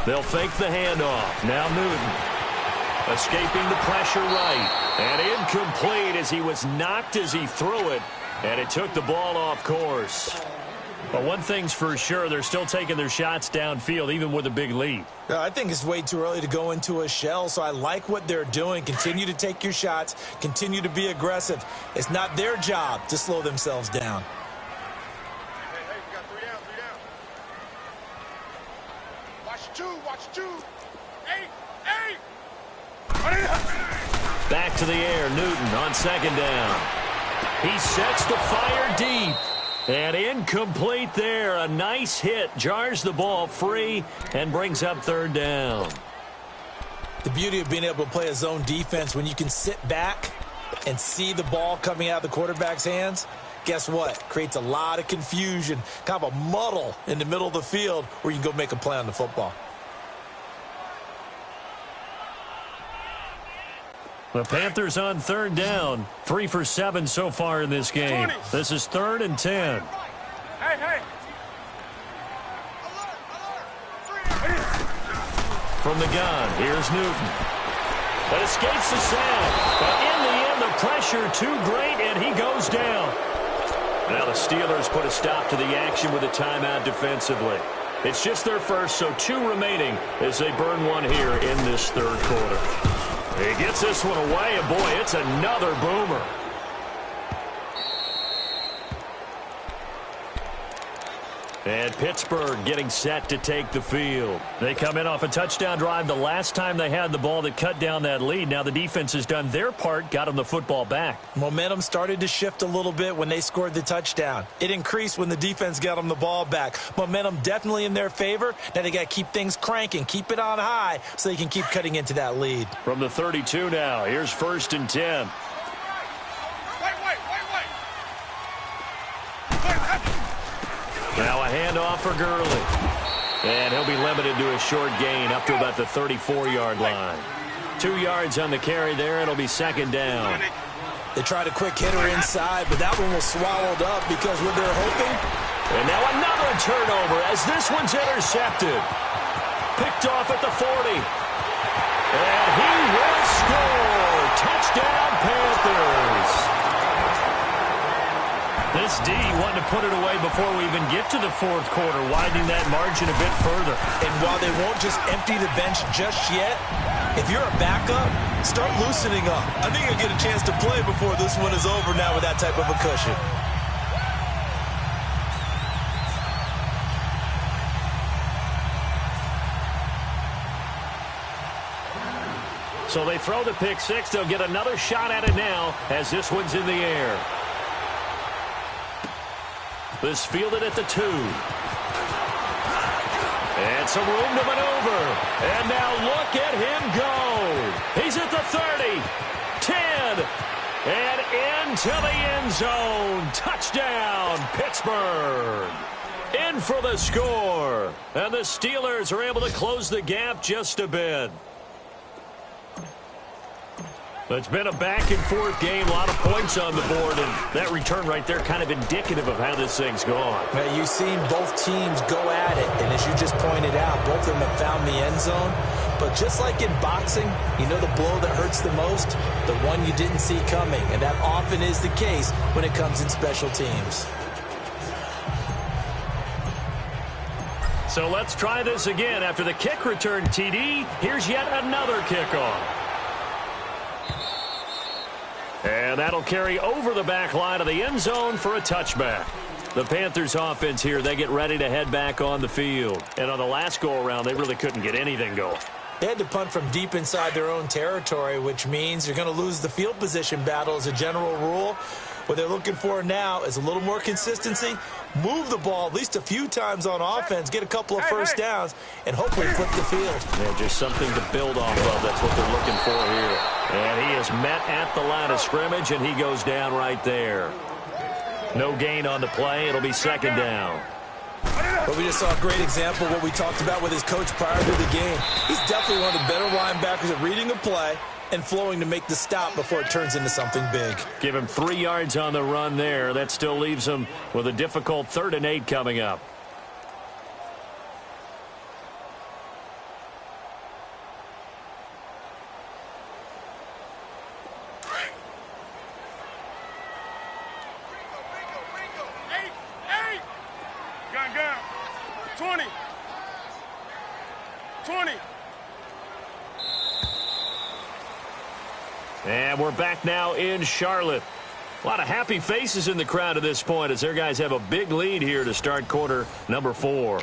They'll fake the handoff. Now Newton escaping the pressure right. And incomplete as he was knocked as he threw it. And it took the ball off course. But one thing's for sure, they're still taking their shots downfield, even with a big lead. I think it's way too early to go into a shell, so I like what they're doing. Continue to take your shots. Continue to be aggressive. It's not their job to slow themselves down. Watch two. Hey. Back to the air, Newton on 2nd down. He sets to fire deep. And incomplete there. A nice hit. Jars the ball free and brings up 3rd down. The beauty of being able to play a zone defense when you can sit back and see the ball coming out of the quarterback's hands, guess what? Creates a lot of confusion, kind of a muddle in the middle of the field where you can go make a play on the football. The Panthers on 3rd down. 3 for 7 so far in this game. 20. This is 3rd and 10. Hey. From the gun, here's Newton. But escapes the sack. But in the end, the pressure too great, and he goes down. Now the Steelers put a stop to the action with a timeout defensively. It's just their first, so 2 remaining as they burn one here in this 3rd quarter. He gets this one away, and boy, it's another boomer. And Pittsburgh getting set to take the field. They come in off a touchdown drive the last time they had the ball that cut down that lead. Now the defense has done their part, got them the football back. Momentum started to shift a little bit when they scored the touchdown. It increased when the defense got them the ball back. Momentum definitely in their favor. Now they got to keep things cranking, keep it on high so they can keep cutting into that lead. From the 32 now, here's 1st and 10. Now a handoff for Gurley. And he'll be limited to a short gain up to about the 34-yard line. 2 yards on the carry there. It'll be 2nd down. They tried a quick hitter inside, but that one was swallowed up because what they're hoping. And now another turnover as this one's intercepted. Picked off at the 40. And he will score. Touchdown, Panthers. This D wanted to put it away before we even get to the 4th quarter, widening that margin a bit further. And while they won't just empty the bench just yet, if you're a backup, start loosening up. I think you'll get a chance to play before this one is over now with that type of a cushion. So they throw the pick 6. They'll get another shot at it now as this one's in the air. This fielded at the 2. And some room to maneuver. And now look at him go. He's at the 30, 10, and into the end zone. Touchdown, Pittsburgh. In for the score. And the Steelers are able to close the gap just a bit. It's been a back-and-forth game, a lot of points on the board, and that return right there kind of indicative of how this thing's gone. Now, you've seen both teams go at it, and as you just pointed out, both of them have found the end zone. But just like in boxing, you know the blow that hurts the most? The one you didn't see coming, and that often is the case when it comes in special teams. So let's try this again. After the kick return TD, here's yet another kickoff. And that'll carry over the back line of the end zone for a touchback. The Panthers offense here, they get ready to head back on the field. And on the last go-around, they really couldn't get anything going. They had to punt from deep inside their own territory, which means you're going to lose the field position battle as a general rule. What they're looking for now is a little more consistency, move the ball at least a few times on offense, get a couple of first downs, and hopefully flip the field. Yeah, just something to build off of. That's what they're looking for here. And he is met at the line of scrimmage, and he goes down right there. No gain on the play. It'll be second down. But we just saw a great example of what we talked about with his coach prior to the game. He's definitely one of the better linebackers at reading the play and flowing to make the stop before it turns into something big. Give him 3 yards on the run there. That still leaves him with a difficult 3rd and 8 coming up. Gun. 20. 20. And we're back now in Charlotte. A lot of happy faces in the crowd at this point as their guys have a big lead here to start quarter number 4.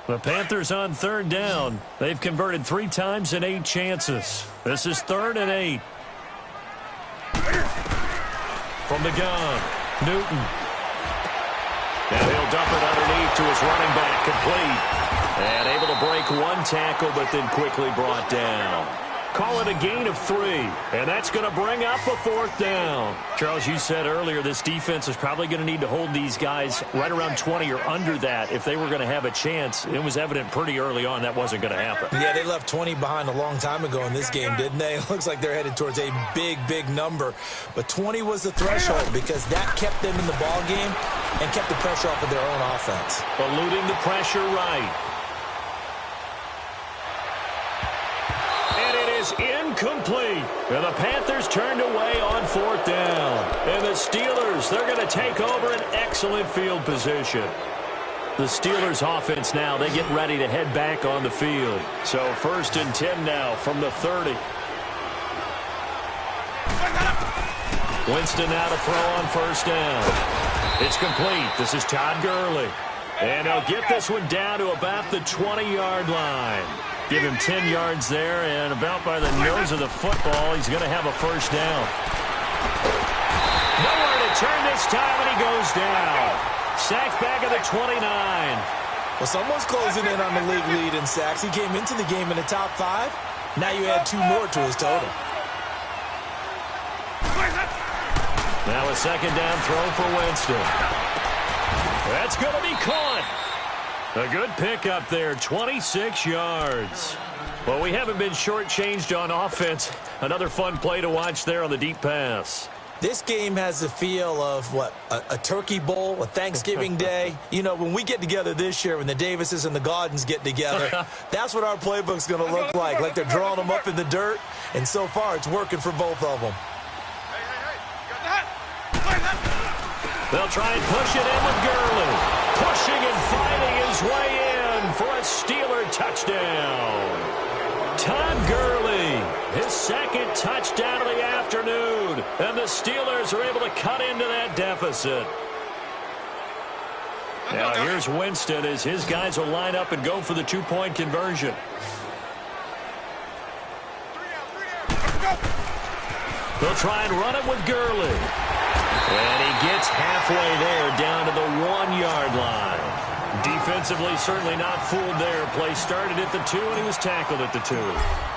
The Panthers on 3rd down. They've converted 3 times in 8 chances. This is 3rd and 8. From the gun, Newton. Now he'll dump it underneath to his running back, complete. And able to break 1 tackle, but then quickly brought down. Call it a gain of 3, and that's going to bring up a 4th down. Charles, you said earlier this defense is probably going to need to hold these guys right around 20 or under that if they were going to have a chance. It was evident pretty early on that wasn't going to happen. Yeah, they left 20 behind a long time ago in this game, didn't they? It looks like they're headed towards a big number. But 20 was the threshold because that kept them in the ball game and kept the pressure off of their own offense. Eluding the pressure right. Incomplete. And the Panthers turned away on 4th down. And the Steelers, they're going to take over an excellent field position. The Steelers offense now, they get ready to head back on the field. So 1st and 10 now from the 30. Winston now to throw on 1st down. It's complete. This is Todd Gurley. And he'll get this one down to about the 20-yard line. Give him 10 yards there, and about by the nose of the football, he's going to have a 1st down. Nowhere to turn this time, and he goes down. Sacked back at the 29. Well, someone's closing in on the league lead in sacks. He came into the game in the top 5. Now you add 2 more to his total. Now a 2nd down throw for Winston. That's going to be caught. A good pickup there, 26 yards. Well, we haven't been shortchanged on offense. Another fun play to watch there on the deep pass. This game has the feel of, a turkey bowl, a Thanksgiving day. You know, when we get together this year, when the Davises and the Gaudens get together, that's what our playbook's going to look like they're drawing them up in the dirt, and so far it's working for both of them. They'll try and push it in with Gurley. Pushing and fighting his way in for a Steeler touchdown. Todd Gurley, his 2nd touchdown of the afternoon. And the Steelers are able to cut into that deficit. Now here's Winston as his guys will line up and go for the 2-point conversion. They'll try and run it with Gurley. And he gets halfway there down to the 1-yard line. Defensively, certainly not fooled there. Play started at the 2, and he was tackled at the 2.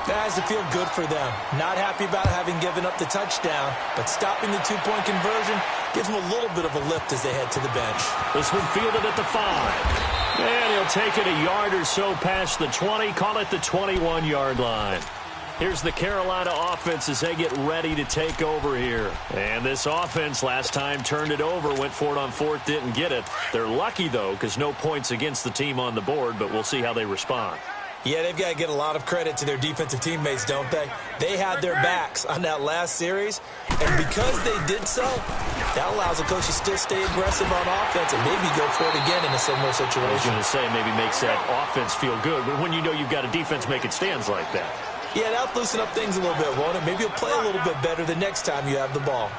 That has to feel good for them. Not happy about having given up the touchdown, but stopping the 2-point conversion gives them a little bit of a lift as they head to the bench. This one fielded at the 5. And he'll take it a yard or so past the 20. Call it the 21-yard line. Here's the Carolina offense as they get ready to take over here. And this offense last time turned it over, went for it on 4th, didn't get it. They're lucky, though, because no points against the team on the board, but we'll see how they respond. Yeah, they've got to get a lot of credit to their defensive teammates, don't they? They had their backs on that last series, and because they did so, that allows the coach to still stay aggressive on offense and maybe go for it again in a similar situation. I was going to say maybe makes that offense feel good, but when you know you've got a defense making stands like that. Yeah, that'll loosen up things a little bit, won't it? Maybe you'll play a little bit better the next time you have the ball.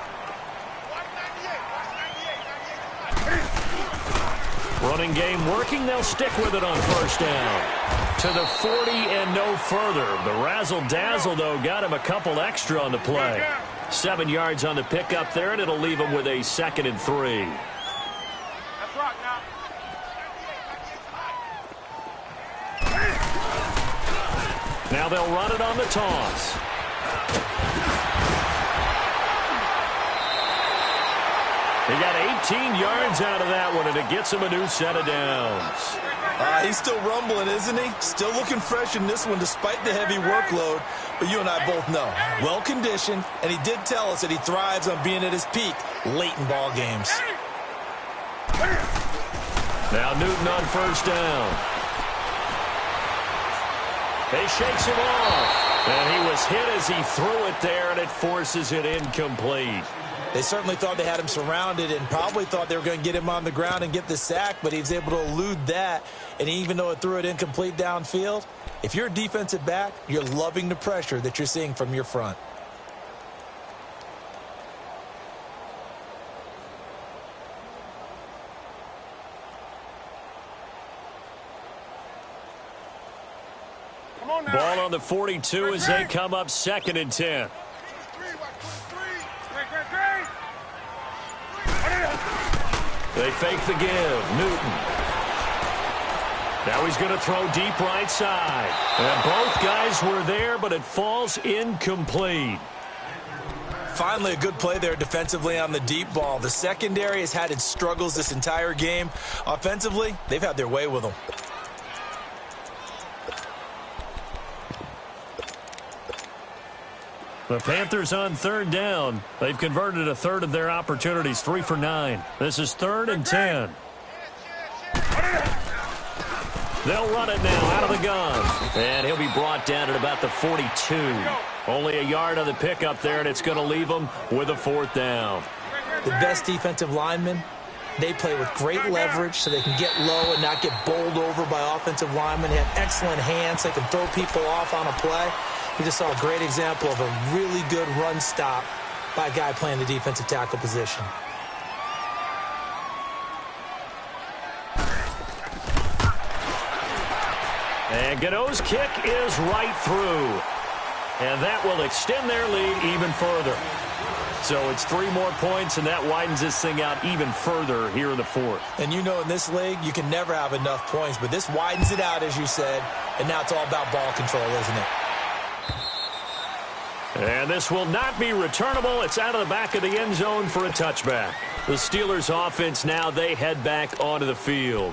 Running game working. They'll stick with it on first down. To the 40 and no further. The razzle-dazzle, though, got him a couple extra on the play. 7 yards on the pickup there, and it'll leave him with a 2nd and 3. That's right now. Now they'll run it on the toss. He got 18 yards out of that one, and it gets him a new set of downs. He's still rumbling, isn't he? Still looking fresh in this one despite the heavy workload. But you and I both know, well-conditioned, and he did tell us that he thrives on being at his peak late in ball games. Now Newton on first down. He shakes him off. And he was hit as he threw it there, and it forces it incomplete. They certainly thought they had him surrounded and probably thought they were going to get him on the ground and get the sack, but he was able to elude that. And even though it threw it incomplete downfield, if you're a defensive back, you're loving the pressure that you're seeing from your front. Ball on the 42 as they come up 2nd and 10. They fake the give. Newton. Now he's going to throw deep right side. And both guys were there, but it falls incomplete. Finally, a good play there defensively on the deep ball. The secondary has had its struggles this entire game. Offensively, they've had their way with them. The Panthers on 3rd down. They've converted a third of their opportunities, 3 for 9. This is 3rd and 10. They'll run it now out of the gun. And he'll be brought down at about the 42. Only a yard on the pickup there, and it's going to leave them with a 4th down. The best defensive linemen, they play with great leverage so they can get low and not get bowled over by offensive linemen. They have excellent hands. They can throw people off on a play. We just saw a great example of a really good run stop by a guy playing the defensive tackle position. And Gano's kick is right through. And that will extend their lead even further. So it's 3 more points, and that widens this thing out even further here in the 4th. And you know in this league, you can never have enough points, but this widens it out, as you said, and now it's all about ball control, isn't it? And this will not be returnable. It's out of the back of the end zone for a touchback. The Steelers offense now, they head back onto the field.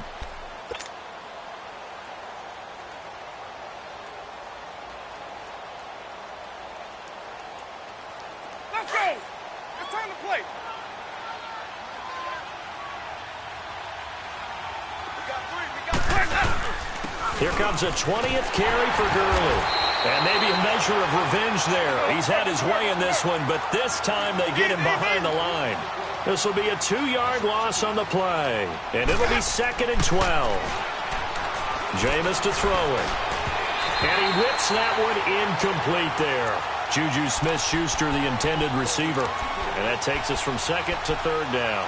Let's go. It's time to play. Here comes a 20th carry for Gurley. And maybe a measure of revenge there. He's had his way in this one, but this time they get him behind the line. This will be a 2-yard loss on the play. And it'll be 2nd and 12. Jameis to throw it. And he whips that one incomplete there. Juju Smith-Schuster, the intended receiver. And that takes us from 2nd to 3rd down.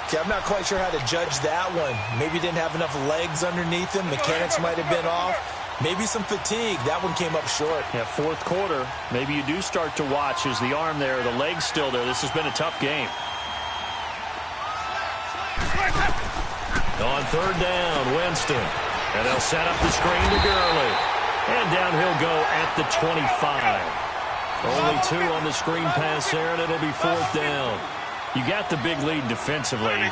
Okay, I'm not quite sure how to judge that one. Maybe didn't have enough legs underneath him. Mechanics might have been off. Maybe some fatigue. That one came up short. Yeah, 4th quarter. Maybe you do start to watch as the arm there, the leg's still there. This has been a tough game. On 3rd down, Winston. And they'll set up the screen to Gurley. And down he'll go at the 25. Only 2 on the screen pass there, and it'll be 4th down. You got the big lead defensively.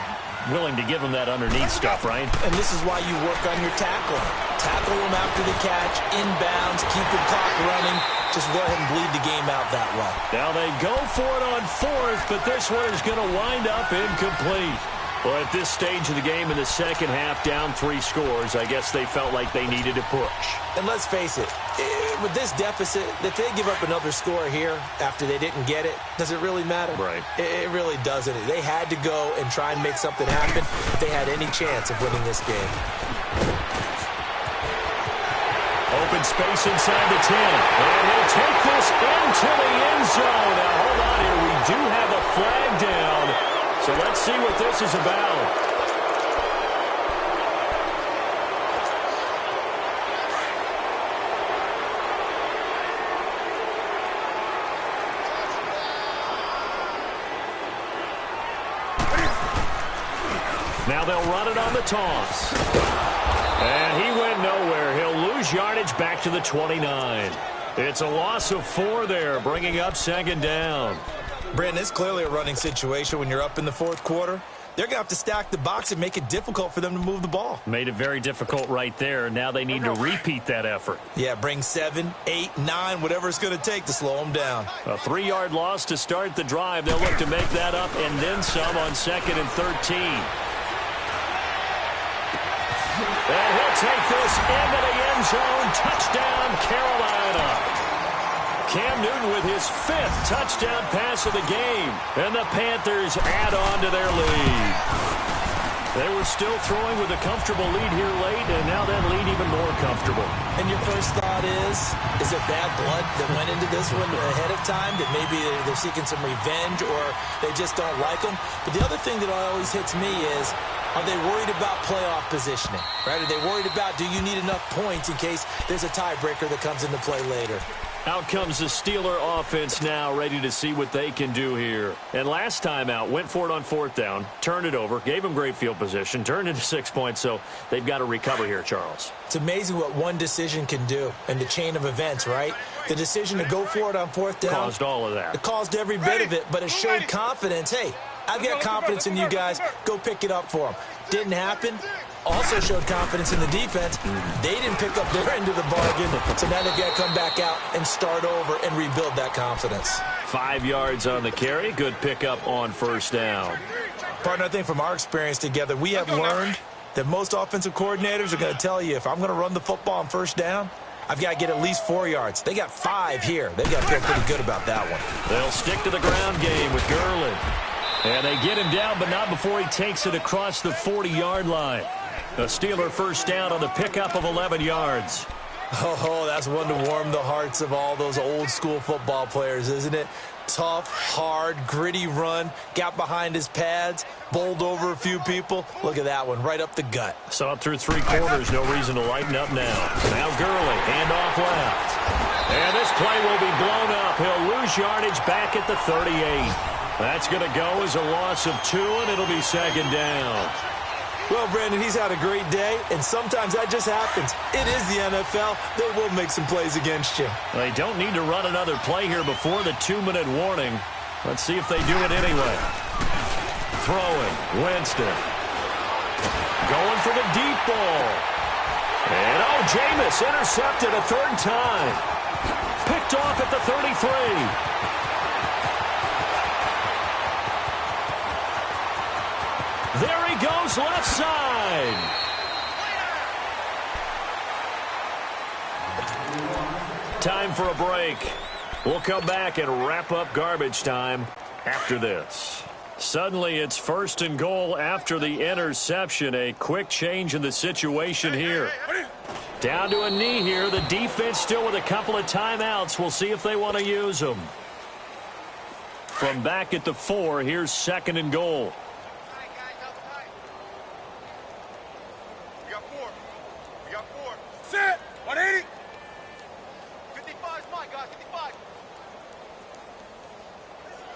Willing to give him that underneath stuff, right? And this is why you work on your tackling. Tackle him after the catch, inbounds, keep the clock running. Just go ahead and bleed the game out that way. Now they go for it on 4th, but this one is going to wind up incomplete. Well, at this stage of the game in the second half, down 3 scores, I guess they felt like they needed to push. And let's face it, with this deficit, if they give up another score here after they didn't get it, does it really matter? Right. It really doesn't. They had to go and try and make something happen if they had any chance of winning this game. Open space inside the 10. And he'll take this into the end zone. Now, hold on here. We do have a flag down. So let's see what this is about. Now they'll run it on the toss. And he went nowhere. He'll lose yardage back to the 29. It's a loss of 4 there, bringing up second down. Brandon, it's clearly a running situation when you're up in the fourth quarter. They're going to have to stack the box and make it difficult for them to move the ball. Made it very difficult right there. Now they need to repeat that effort. Yeah, bring 7, 8, 9, whatever it's going to take to slow them down. A 3-yard loss to start the drive. They'll look to make that up and then some on 2nd and 13. And he'll take this into the end zone. Touchdown, Carolina. Cam Newton with his 5th touchdown pass of the game. And the Panthers add on to their lead. They were still throwing with a comfortable lead here late, and now that lead even more comfortable. And your first thought is there bad blood that went into this one ahead of time, that maybe they're seeking some revenge or they just don't like them? But the other thing that always hits me is, are they worried about playoff positioning? Right? Are they worried about, do you need enough points in case there's a tiebreaker that comes into play later? Out comes the Steeler offense now, ready to see what they can do here. And last time out, went for it on 4th down, turned it over, gave them great field position, turned into 6 points, so they've got to recover here, Charles. It's amazing what one decision can do in the chain of events, right? The decision to go for it on 4th down. Caused all of that. It caused every bit of it, but it showed confidence. Hey, I've got confidence in you guys. Go pick it up for them. Didn't happen. Also showed confidence in the defense. They didn't pick up their end of the bargain, so now they've got to come back out and start over and rebuild that confidence. 5 yards on the carry. Good pickup on 1st down. Partner, I think from our experience together, we have learned that most offensive coordinators are going to tell you, if I'm going to run the football on 1st down, I've got to get at least 4 yards. They got 5 here. They've got to feel pretty good about that one. They'll stick to the ground game with Gurley. And they get him down, but not before he takes it across the 40-yard line. A Steeler 1st down on the pickup of 11 yards. Oh, that's one to warm the hearts of all those old-school football players, isn't it? Tough, hard, gritty run, got behind his pads, bowled over a few people. Look at that one, right up the gut. Saw it through 3 quarters, no reason to lighten up now. Now Gurley, handoff left. And this play will be blown up. He'll lose yardage back at the 38. That's going to go as a loss of 2, and it'll be 2nd down. Well, Brandon, he's had a great day, and sometimes that just happens. It is the NFL. They will make some plays against you. They don't need to run another play here before the 2-minute warning. Let's see if they do it anyway. Throwing, Winston. Going for the deep ball. And, Jameis intercepted a 3rd time. Picked off at the 33. There he goes, left side. Time for a break. We'll come back and wrap up garbage time after this. Suddenly, it's 1st and goal after the interception. A quick change in the situation here. Down to a knee here. The defense still with a couple of timeouts. We'll see if they want to use them. From back at the 4, here's 2nd and goal. Set. 180. 55 is mine, guys. 55.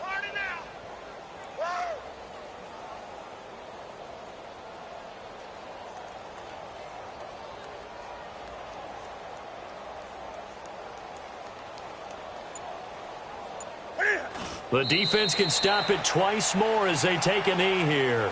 Party now. Whoa. The defense can stop it twice more as they take a knee here.